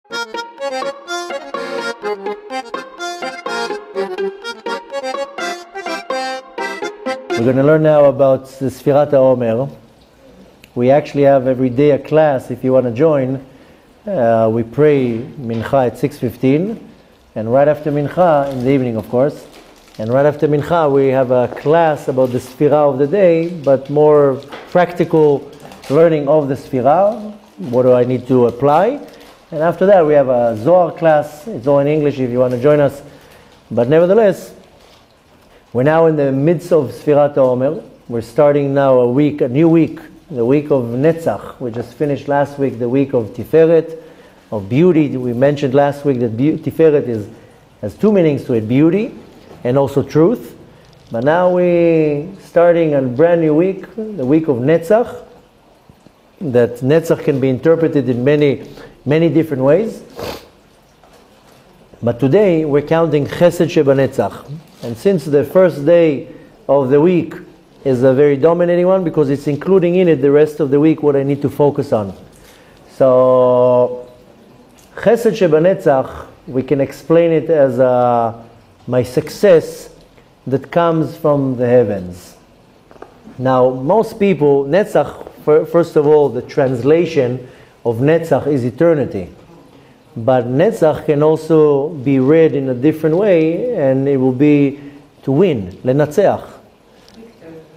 We're going to learn now about the Sfirat Omer. We actually have every day a class if you want to join. We pray Mincha at 6:15, and right after Mincha, in the evening of course, and right after Mincha we have a class about the Sfirah of the day, but more practical learning of the Sfirah. What do I need to apply? And after that we have a Zohar class. It's all in English if you want to join us. But nevertheless, we're now in the midst of Sfirat Omer. We're starting now a new week, the week of Netzach. We just finished last week the week of Tiferet, of beauty. We mentioned last week that Tiferet has two meanings to it, beauty and also truth. But now we're starting a brand new week, the week of Netzach. That Netzach can be interpreted in many different ways. But today we're counting Chesed of Netzach. And since the first day of the week is a very dominating one, because it's including in it the rest of the week what I need to focus on. So Chesed of Netzach, we can explain it as my success that comes from the heavens. Now most people, Netzach, first of all, the translation of Netzach is eternity. But Netzach can also be read in a different way, and it will be to win, lenatzeach.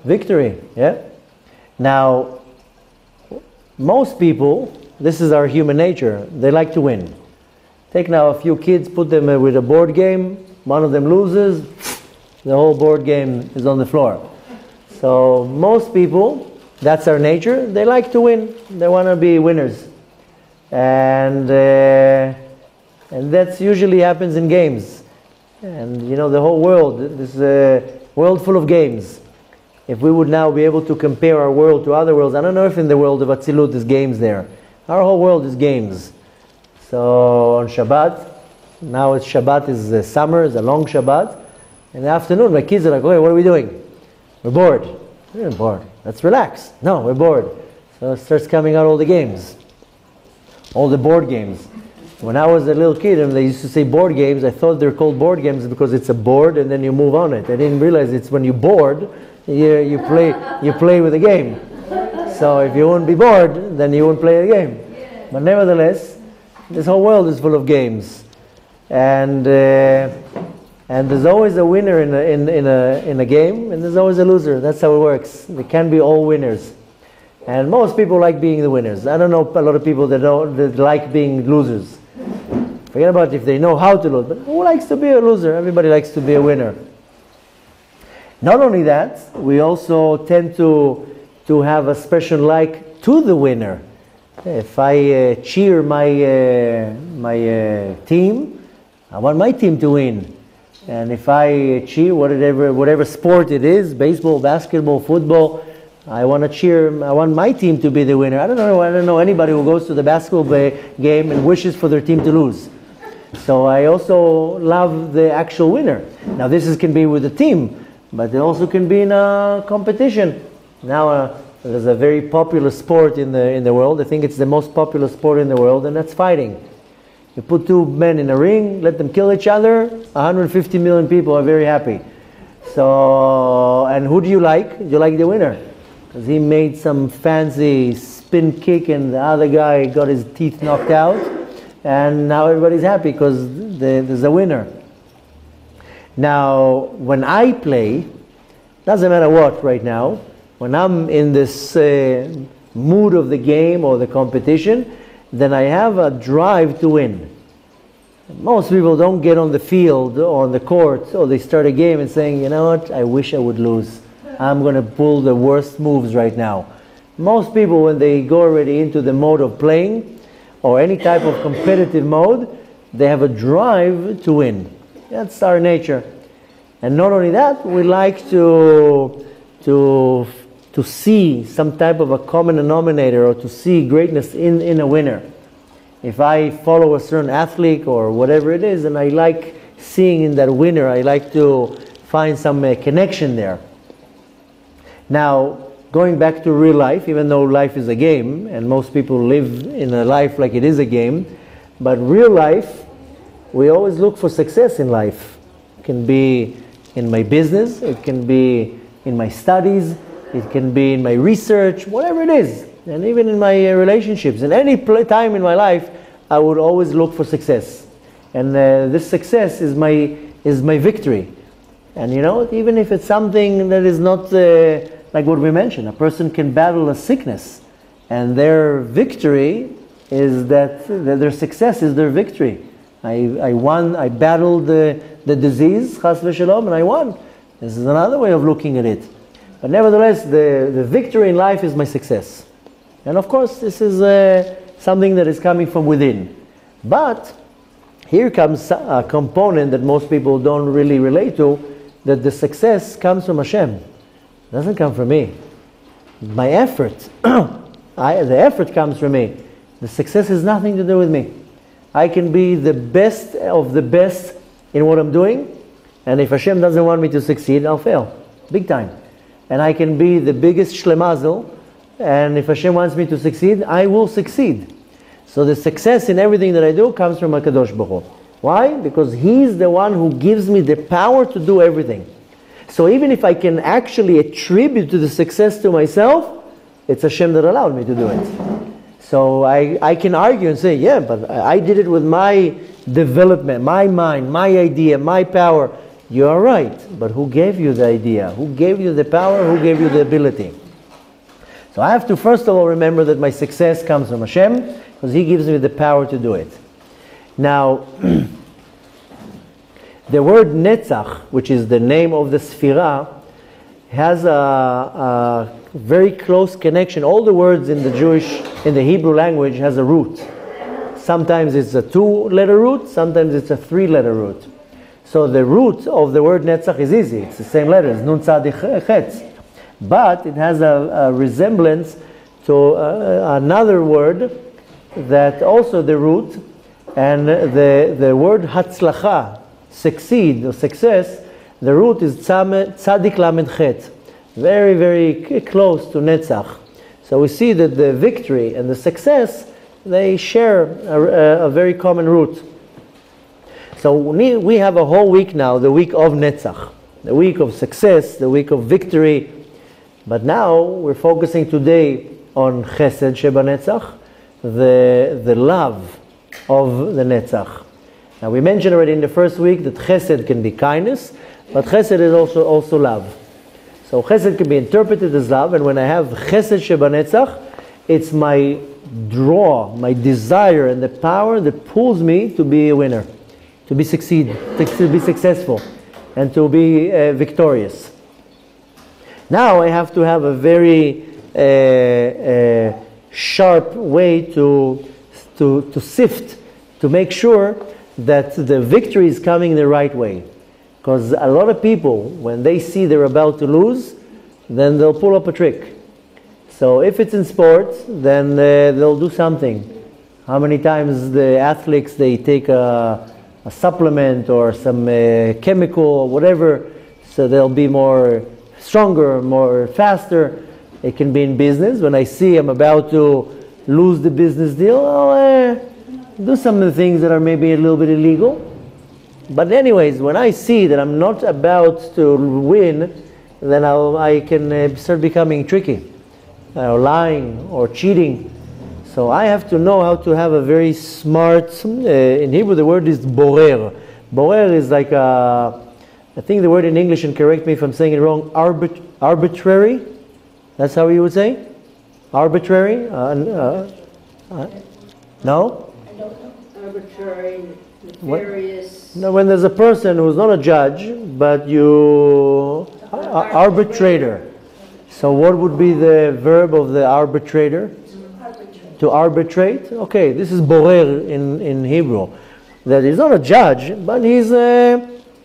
Victory, yeah? Now, most people, this is our human nature, they like to win. Take now a few kids, put them with a board game, one of them loses, the whole board game is on the floor. So most people, that's our nature, they like to win, they want to be winners. And that usually happens in games. And you know, the whole world, this is a world full of games. If we would now be able to compare our world to other worlds, I don't know if in the world of Atzilut there's games there. Our whole world is games. So on Shabbat, now it's Shabbat is summer, it's a long Shabbat. In the afternoon, my kids are like, "Wait, what are we doing? We're bored." We're bored. Let's relax. No, we're bored. So it starts coming out all the games. All the board games. When I was a little kid and they used to say board games, I thought they're called board games because it's a board and then you move on it. I didn't realize it's when you bored, you play with the game. So if you wouldn't be bored, then you wouldn't play the game. But nevertheless, this whole world is full of games. And there's always a winner in a game, and there's always a loser. That's how it works. There can be all winners. And most people like being the winners. I don't know a lot of people that like being losers. Forget about if they know how to lose, but who likes to be a loser? Everybody likes to be a winner. Not only that, we also tend to have a special like to the winner. If I cheer my team, I want my team to win. And if I cheer whatever sport it is, baseball, basketball, football, I want to cheer. I want my team to be the winner. I don't know anybody who goes to the basketball game and wishes for their team to lose. So I also love the actual winner. Now this can be with a team, but it also can be in a competition. Now there's a very popular sport in the world. I think it's the most popular sport in the world, and that's fighting. You put two men in a ring, let them kill each other. 150 million people are very happy. So, and who do you like? You like the winner. Because he made some fancy spin kick and the other guy got his teeth knocked out, and now everybody's happy because there's a winner. Now when I play, doesn't matter what right now, when I'm in this mood of the game or the competition, then I have a drive to win. Most people don't get on the field or on the court or they start a game and saying, you know what, I wish I would lose. I'm going to pull the worst moves right now. Most people, when they go already into the mode of playing or any type of competitive mode, they have a drive to win. That's our nature. And not only that, we like to see some type of a common denominator or to see greatness in a winner. If I follow a certain athlete or whatever it is, and I like seeing in that winner, I like to find some connection there. Now, going back to real life, even though life is a game, and most people live in a life like it is a game, But real life, we always look for success in life. It can be in my business, it can be in my studies, it can be in my research, whatever it is. And even in my relationships. In any time in my life, I would always look for success. And this success is my victory. And you know, even if it's something that is not like what we mentioned, a person can battle a sickness, and their victory is that their success is their victory. I won, I battled the disease, chas v'shalom, and I won. This is another way of looking at it. But nevertheless, the victory in life is my success. And of course, this is something that is coming from within. But here comes a component that most people don't really relate to, that the success comes from Hashem. It doesn't come from me. My effort, the effort comes from me. The success has nothing to do with me. I can be the best of the best in what I'm doing, and if Hashem doesn't want me to succeed, I'll fail, big time. And I can be the biggest shlemazel, and if Hashem wants me to succeed, I will succeed. So the success in everything that I do comes from HaKadosh Baruch Hu. Why? Because He's the one who gives me the power to do everything. So even if I can actually attribute to the success to myself, it's Hashem that allowed me to do it. So I can argue and say, yeah, but I did it with my development, my mind, my idea, my power. You are right, but who gave you the idea? Who gave you the power? Who gave you the ability? So I have to first of all remember that my success comes from Hashem, because He gives me the power to do it. Now, the word Netzach, which is the name of the Sphira, has a very close connection. All the words in the Hebrew language has a root. Sometimes it's a 2-letter root, sometimes it's a 3-letter root. So the root of the word Netzach is easy. It's the same letters, Nun Tzadich Chetz. But it has a resemblance to another word that also the root, and the word Hatzlacha, succeed or success, the root is Tzadik Lamed Chet. Very, very close to Netzach. So we see that the victory and the success, they share a very common root. So we have a whole week now, the week of Netzach, the week of success, the week of victory. But now we're focusing today on Chesed Sheba Netzach, the love of the Netzach. Now we mentioned already in the first week that Chesed can be kindness, but Chesed is also love. So Chesed can be interpreted as love, and when I have Chesed Sheba Netzach, it's my draw, my desire and the power that pulls me to be a winner, to be successful, and to be victorious. Now I have to have a very sharp way to sift, to make sure that the victory is coming the right way. Because a lot of people, when they see they're about to lose, then they'll pull up a trick. So if it's in sports, then they'll do something. How many times the athletes, they take a supplement or some chemical or whatever, so they'll be more stronger, more faster. It can be in business. When I see I'm about to lose the business deal, I'll do some of the things that are maybe a little bit illegal. But anyways, when I see that I'm not about to win, then I can start becoming tricky, or lying, or cheating. So I have to know how to have a very smart, in Hebrew the word is borer. Borer is like I think the word in English, and correct me if I'm saying it wrong, arbitrary? That's how you would say? Arbitrary? No? I don't know. Arbitrary, nefarious. No, when there's a person who's not a judge, but arbitrator. So what would be the verb of the arbitrator? To arbitrate? Okay, this is borer in Hebrew. That he's not a judge, but he's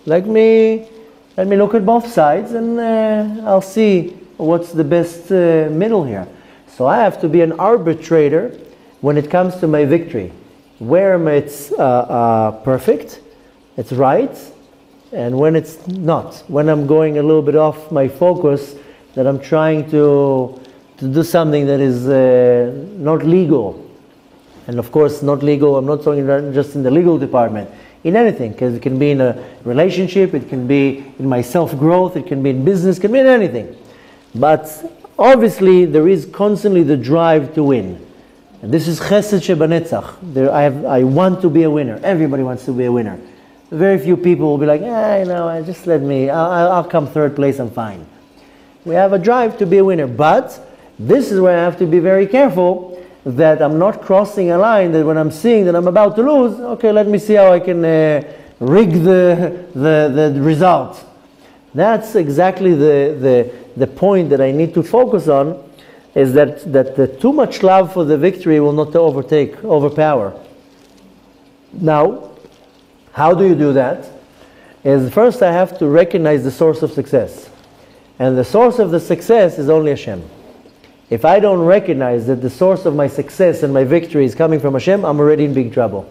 let me look at both sides, and I'll see what's the best middle here. So I have to be an arbitrator when it comes to my victory. Where it's perfect, it's right, and when it's not. When I'm going a little bit off my focus, that I'm trying to do something that is not legal. And of course, not legal, I'm not talking just in the legal department, in anything, because it can be in a relationship, it can be in my self-growth, it can be in business, it can be in anything. But obviously, there is constantly the drive to win. And this is Chesed of Netzach. I want to be a winner. Everybody wants to be a winner. Very few people will be like, just let me, I'll come third place, I'm fine. We have a drive to be a winner. But this is where I have to be very careful that I'm not crossing a line that when I'm seeing that I'm about to lose, okay, let me see how I can rig the result. That's exactly the point that I need to focus on, is that the too much love for the victory will not overpower. Now, how do you do that? Is first I have to recognize the source of success. And the source of the success is only Hashem. If I don't recognize that the source of my success and my victory is coming from Hashem, I'm already in big trouble.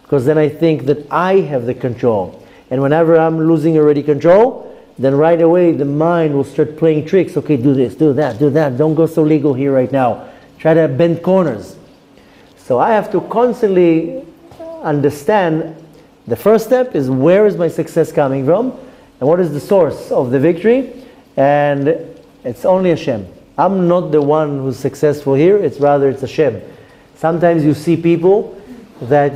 Because then I think that I have the control. And whenever I'm losing already control, then right away the mind will start playing tricks. Okay, do this, do that, do that. Don't go so legal here right now. Try to bend corners. So I have to constantly understand the first step is where is my success coming from and what is the source of the victory. And it's only Hashem. I'm not the one who's successful here, it's Hashem. Sometimes you see people that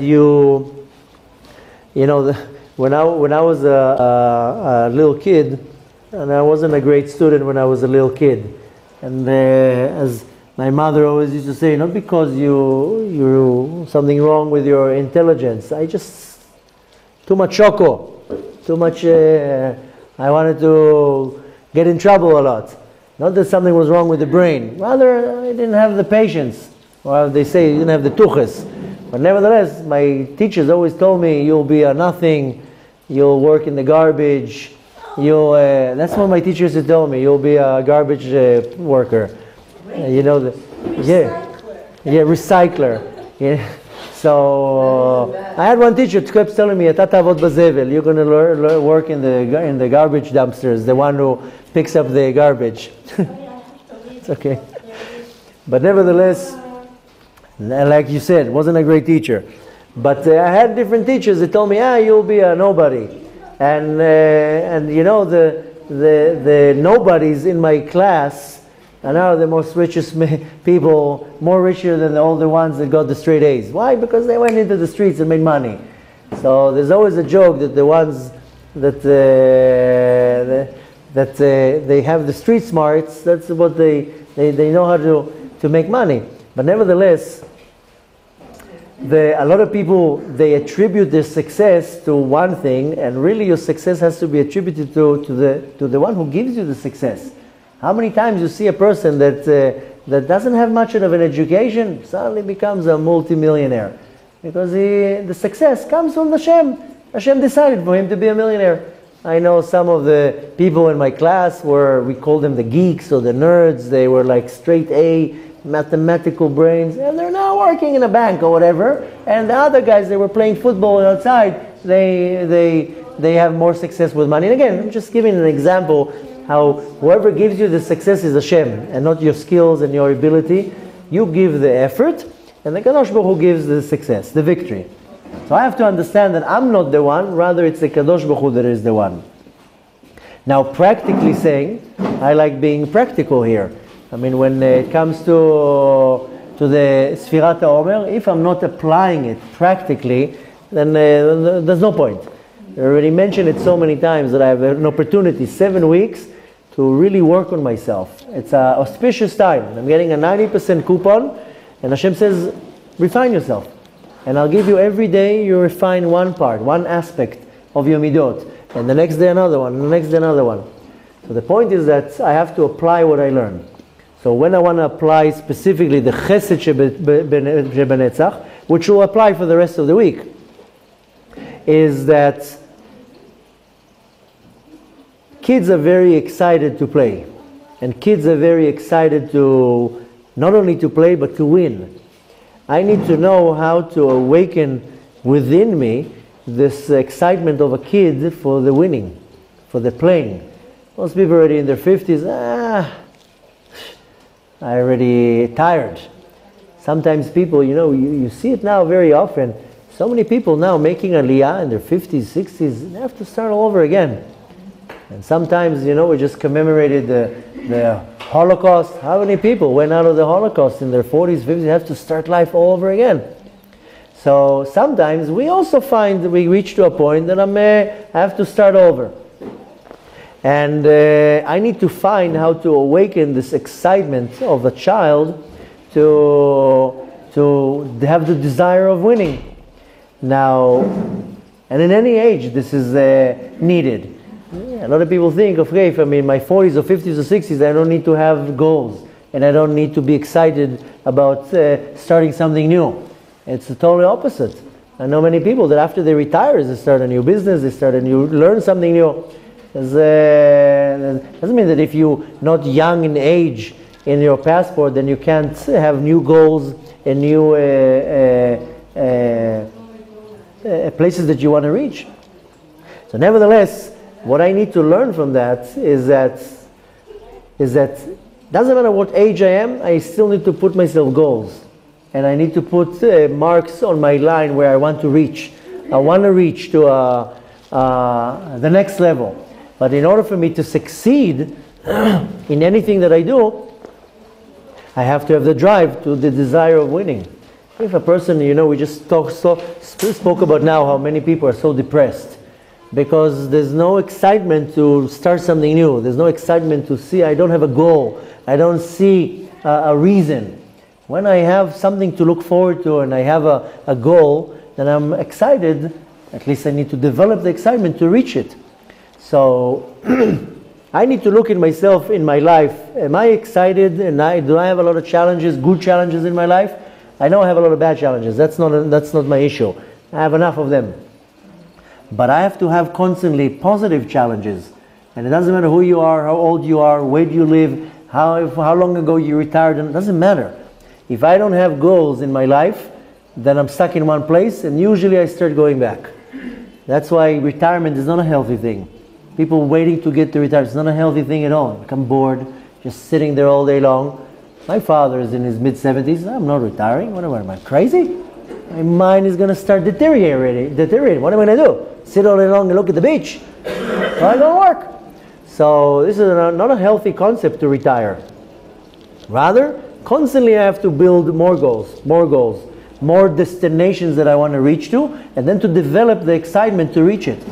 when I was a little kid, and I wasn't a great student when I was a little kid, and as my mother always used to say, not because you something wrong with your intelligence, too much choco, too much, I wanted to get in trouble a lot. Not that something was wrong with the brain. Rather, I didn't have the patience. Or they say you didn't have the tuches. But nevertheless, my teachers always told me, you'll be a nothing, you'll work in the garbage, that's what my teachers used to tell me, you'll be a garbage worker. Recycler. Yeah. So I had one teacher who kept telling me, you're going to work in the garbage dumpsters, the one who picks up the garbage. It's okay. But nevertheless, like you said, wasn't a great teacher. But I had different teachers that told me, you'll be a nobody. And the nobodies in my class are now the most richest people, more richer than all the ones that got the straight A's. Why? Because they went into the streets and made money. So there's always a joke that the ones that they have the street smarts, that's what they know how to make money. But nevertheless, a lot of people, they attribute their success to one thing, and really your success has to be attributed to the one who gives you the success. How many times you see a person that doesn't have much of an education suddenly becomes a multimillionaire? Because the success comes from Hashem. Hashem decided for him to be a millionaire. I know some of the people in my class we called them the geeks or the nerds. They were like straight A, mathematical brains, and they're now working in a bank or whatever. And the other guys, they were playing football outside. They have more success with money. And again, I'm just giving an example how whoever gives you the success is Hashem, and not your skills and your ability. You give the effort, and the Kadosh Baruch Hu gives the success, the victory. So I have to understand that I'm not the one, rather it's the Kadosh Baruch Hu that is the one. Now, practically saying, I like being practical here. I mean, when it comes to the Sfirat Omer, if I'm not applying it practically, then there's no point. I already mentioned it so many times that I have an opportunity, 7 weeks, to really work on myself. It's an auspicious time. I'm getting a 90% coupon, and Hashem says, refine yourself. And I'll give you every day, you refine one part, one aspect of your midot. And the next day another one, and the next day another one. So the point is that I have to apply what I learn. So when I want to apply specifically the Chesed of Netzach, which will apply for the rest of the week, is that kids are very excited to play. And kids are very excited to not only to play, but to win. I need to know how to awaken within me this excitement of a kid for the winning, for the playing. Most people already in their 50s, I already tired. Sometimes people, you see it now very often. So many people now making aliyah in their 50s, 60s, they have to start all over again. And sometimes, we just commemorated the Holocaust. How many people went out of the Holocaust in their 40s, 50s, have to start life all over again? So sometimes we also find that we reach to a point that I have to start over. And I need to find how to awaken this excitement of a child to have the desire of winning. Now, and in any age, this is needed. Yeah, a lot of people think, okay, if I'm in my 40s or 50s or 60s, I don't need to have goals, and I don't need to be excited about starting something new. It's the totally opposite. I know many people that after they retire, they start a new business, learn something new. Doesn't mean that if you're not young in age in your passport, then you can't have new goals and new places that you want to reach. So nevertheless, what I need to learn from that is that doesn't matter what age I am, I still need to put myself goals. And I need to put marks on my line where I want to reach. I want to reach to the next level. But in order for me to succeed in anything that I do, I have to have the drive to the desire of winning. If a person, we just spoke about now how many people are so depressed because there's no excitement to start something new. There's no excitement to see, I don't have a goal. I don't see a reason. When I have something to look forward to and I have a goal, then I'm excited. At least I need to develop the excitement to reach it. So I need to look at myself in my life. Am I excited? And do I have a lot of challenges, good challenges in my life? I know I have a lot of bad challenges. That's not my issue. I have enough of them. But I have to have constantly positive challenges. And it doesn't matter who you are, how old you are, where do you live, how long ago you retired. It doesn't matter. If I don't have goals in my life, then I'm stuck in one place, and usually I start going back. That's why retirement is not a healthy thing. People waiting to get to retire, it's not a healthy thing at all. I'm bored, just sitting there all day long. My father is in his mid-70s. I'm not retiring. What am I crazy? My mind is going to start deteriorating. What am I going to do? Sit all day long and look at the beach? How am I going to work? So this is not a healthy concept to retire. Rather, constantly I have to build more goals, more destinations that I want to reach to, and then to develop the excitement to reach it.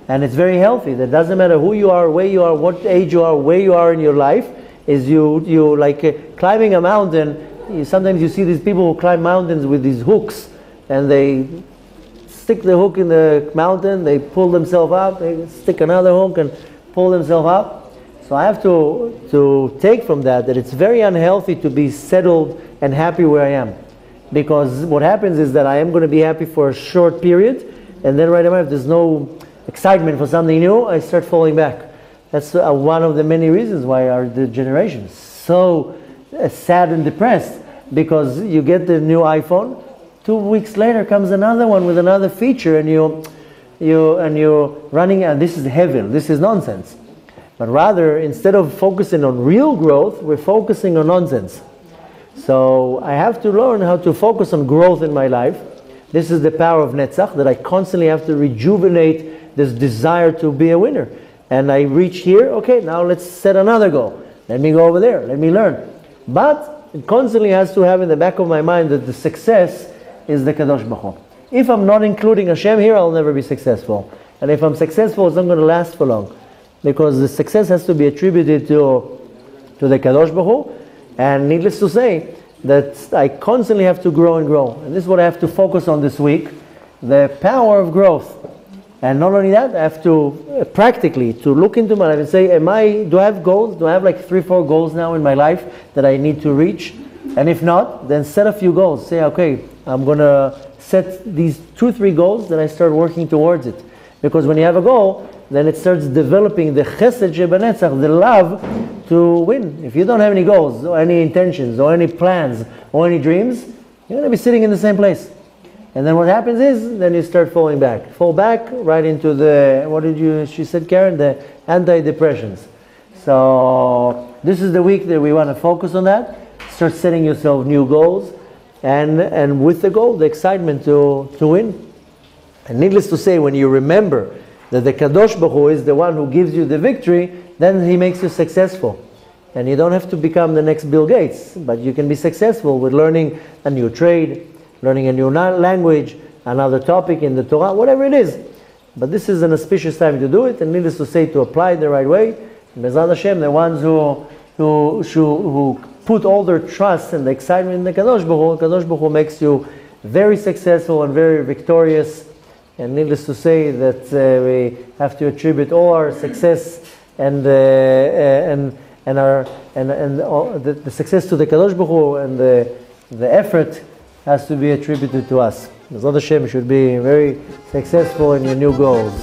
And it's very healthy. That doesn't matter who you are, where you are, what age you are, where you are in your life. Is you like climbing a mountain. Sometimes you see these people who climb mountains with these hooks, and they stick the hook in the mountain, they pull themselves up, they stick another hook and pull themselves up. So I have to take from that it's very unhealthy to be settled and happy where I am. Because what happens is that I am going to be happy for a short period, and then right away if there's no excitement for something new, I start falling back. That's one of the many reasons why the generation is so sad and depressed, because you get the new iPhone, 2 weeks later comes another one with another feature, and you're running, and this is heaven, this is nonsense. But rather, instead of focusing on real growth, we're focusing on nonsense. So I have to learn how to focus on growth in my life. This is the power of Netzach, that I constantly have to rejuvenate this desire to be a winner. And I reach here, okay, now let's set another goal. Let me go over there, let me learn. But it constantly has to have in the back of my mind that the success is the Kadosh Baruch Hu. If I'm not including Hashem here, I'll never be successful. And if I'm successful, it's not going to last for long. Because the success has to be attributed to the Kadosh Baruch Hu. And needless to say, that I constantly have to grow and grow. And this is what I have to focus on this week, the power of growth. And not only that, I have to practically to look into my life and say, do I have goals? Do I have like 3-4 goals now in my life that I need to reach? And if not, then set a few goals. Say, okay, I'm going to set these 2-3 goals, then I start working towards it. Because when you have a goal, then it starts developing the Chesed of Netzach, the love to win. If you don't have any goals, or any intentions, or any plans, or any dreams, you're going to be sitting in the same place. And then what happens is, then you start falling back. Fall back right into she said, Karen, the antidepressants. So this is the week that we want to focus on that. Start setting yourself new goals. and with the goal, the excitement to win. And needless to say, when you remember that the Kadosh Baruch Hu is the one who gives you the victory, then he makes you successful. And you don't have to become the next Bill Gates, but you can be successful with learning a new trade, learning a new language, another topic in the Torah, whatever it is. But this is an auspicious time to do it, and needless to say, to apply it the right way. B'ezrat Hashem, the ones who put all their trust and the excitement in the Kadosh Baruch Hu makes you very successful and very victorious. And needless to say that we have to attribute all our success and the success to the Kadosh Baruch Hu, and the effort has to be attributed to us. B'ezrat Hashem, should be very successful in your new goals.